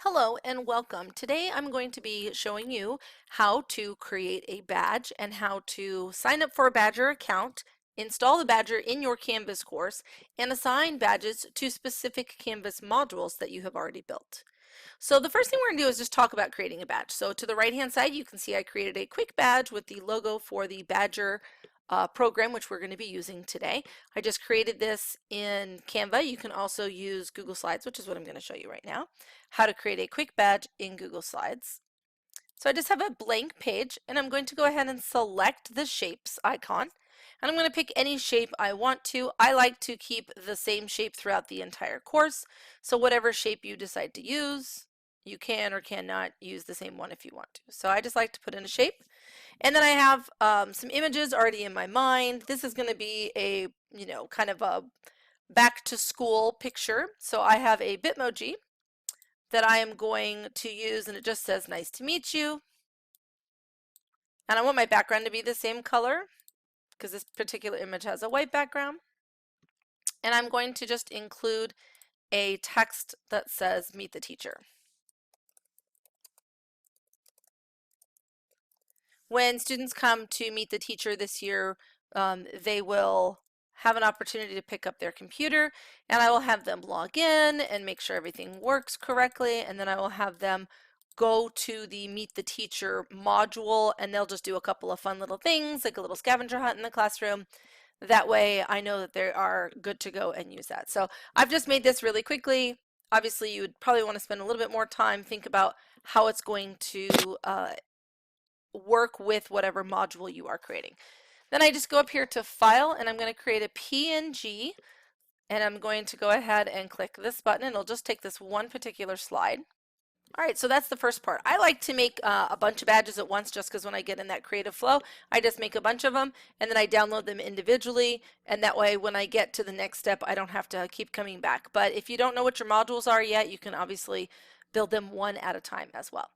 Hello and welcome. Today I'm going to be showing you how to create a badge and how to sign up for a Badgr account, install the Badgr in your Canvas course, and assign badges to specific Canvas modules that you have already built. So the first thing we're going to do is just talk about creating a badge. So to the right hand side you can see I created a quick badge with the logo for the Badgr program, which we're going to be using today. I just created this in Canva. You can also use Google Slides, which is what I'm going to show you right now, how to create a quick badge in Google Slides. So I just have a blank page and I'm going to go ahead and select the shapes icon. And I'm going to pick any shape I want to. I like to keep the same shape throughout the entire course. So whatever shape you decide to use, you can or cannot use the same one if you want to. So I just like to put in a shape. And then I have some images already in my mind. This is going to be a, kind of a back to school picture. So I have a Bitmoji that I am going to use, and it just says nice to meet you. And I want my background to be the same color because this particular image has a white background. And I'm going to just include a text that says meet the teacher. When students come to meet the teacher this year, they will have an opportunity to pick up their computer, and I will have them log in and make sure everything works correctly, and then I will have them go to the Meet the Teacher module, and they'll just do a couple of fun little things like a little scavenger hunt in the classroom. That way I know that they are good to go and use that. So I've just made this really quickly. Obviously you would probably want to spend a little bit more time, think about how it's going to work with whatever module you are creating. Then I just go up here to File, and I'm going to create a PNG, and I'm going to go ahead and click this button, and it'll just take this one particular slide. All right, so that's the first part. I like to make a bunch of badges at once just because when I get in that creative flow, I just make a bunch of them, and then I download them individually, and that way when I get to the next step, I don't have to keep coming back. But if you don't know what your modules are yet, you can obviously build them one at a time as well.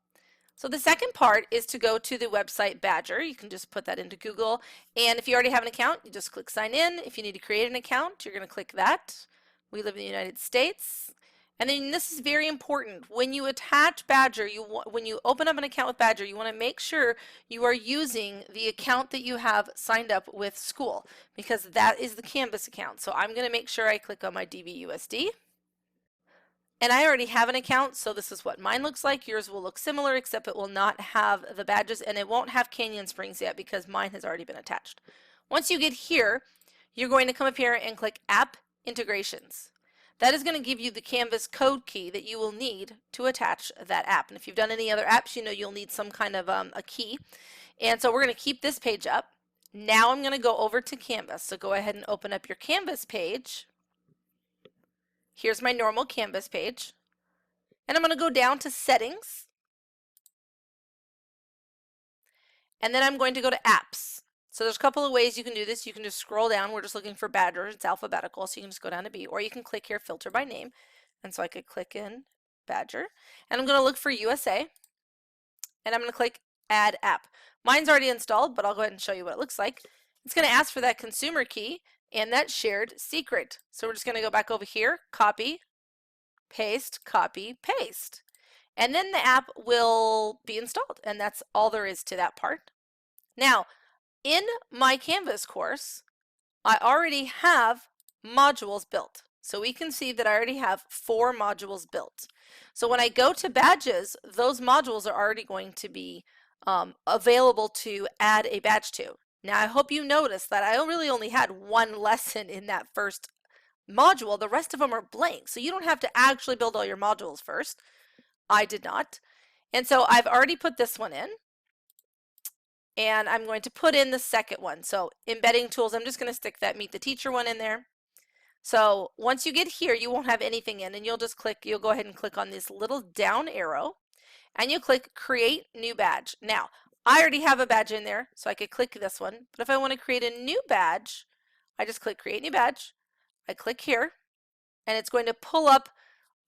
So the second part is to go to the website Badgr. You can just put that into Google, and if you already have an account, you just click sign in. If you need to create an account, you're going to click that. We live in the United States. And then this is very important. When you attach Badgr, when you open up an account with Badgr, you want to make sure you are using the account that you have signed up with school, because that is the Canvas account. So I'm going to make sure I click on my DBUSD. And I already have an account, so this is what mine looks like. Yours will look similar, except it will not have the badges, and it won't have Canyon Springs yet because mine has already been attached. Once you get here, you're going to come up here and click App Integrations. That is going to give you the Canvas code key that you will need to attach that app. And if you've done any other apps, you know you'll need some kind of a key. And so we're going to keep this page up. Now I'm going to go over to Canvas. So go ahead and open up your Canvas page. Here's my normal Canvas page. And I'm going to go down to Settings. And then I'm going to go to Apps. So there's a couple of ways you can do this. You can just scroll down. We're just looking for Badgr. It's alphabetical, so you can just go down to B. Or you can click here, Filter by Name. And so I could click in Badgr. And I'm going to look for USA. And I'm going to click Add App. Mine's already installed, but I'll go ahead and show you what it looks like. It's going to ask for that consumer key and that shared secret. So we're just going to go back over here, copy, paste, copy, paste. And then the app will be installed, and that's all there is to that part. Now, in my Canvas course, I already have modules built. So we can see that I already have 4 modules built. So when I go to badges, those modules are already going to be available to add a badge to. Now I hope you noticed that I really only had one lesson in that first module. The rest of them are blank. So you don't have to actually build all your modules first. I did not. And so I've already put this one in. And I'm going to put in the second one. So embedding tools, I'm just going to stick that Meet the Teacher one in there. So once you get here, you won't have anything in, and you'll just click, you'll go ahead and click on this little down arrow, and you click Create New Badge. Now, I already have a badge in there, so I could click this one, but if I want to create a new badge, I just click Create New Badge. I click here, and it's going to pull up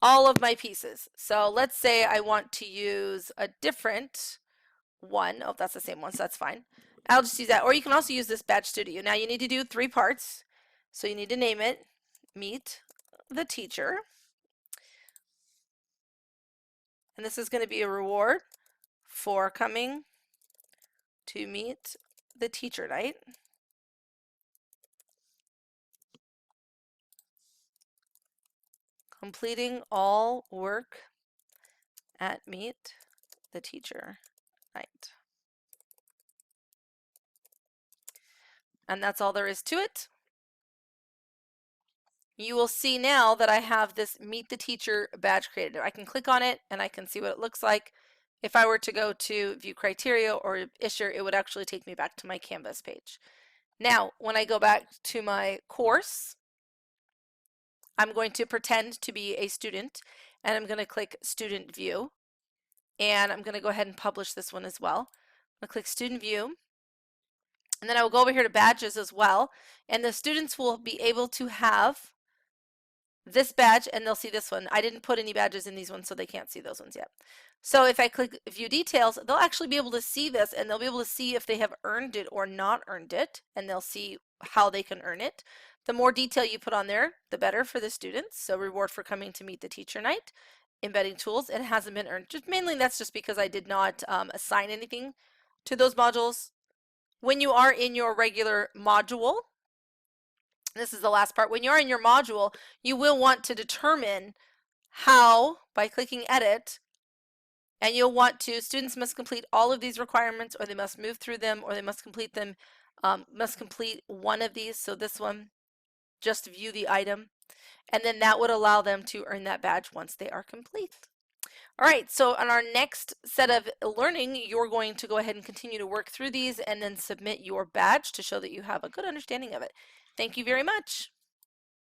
all of my pieces. So let's say I want to use a different one. Oh, that's the same one, so that's fine. I'll just use that. Or you can also use this Badge Studio. Now you need to do 3 parts. So you need to name it Meet the Teacher. And this is going to be a reward for coming to meet the teacher night. Completing all work at meet the teacher night. And that's all there is to it. You will see now that I have this meet the teacher badge created. I can click on it and I can see what it looks like. If I were to go to view criteria or issue, it would actually take me back to my Canvas page. Now, when I go back to my course, I'm going to pretend to be a student and I'm going to click student view, and I'm going to go ahead and publish this one as well. I'm going to click student view, and then I will go over here to badges as well, and the students will be able to have this badge and they'll see this one. I didn't put any badges in these ones, so they can't see those ones yet. So if I click view details, they'll actually be able to see this, and they'll be able to see if they have earned it or not earned it, and they'll see how they can earn it. The more detail you put on there, the better for the students. So reward for coming to meet the teacher night, embedding tools, it hasn't been earned. Just mainly that's just because I did not assign anything to those modules. When you are in your regular module, this is the last part, when you're in your module, you will want to determine how, by clicking edit, and you'll want to, students must complete all of these requirements, or they must move through them, or they must complete them, must complete one of these. So this one, just view the item, and then that would allow them to earn that badge once they are complete. All right, so on our next set of learning, you're going to go ahead and continue to work through these and then submit your badge to show that you have a good understanding of it. Thank you very much.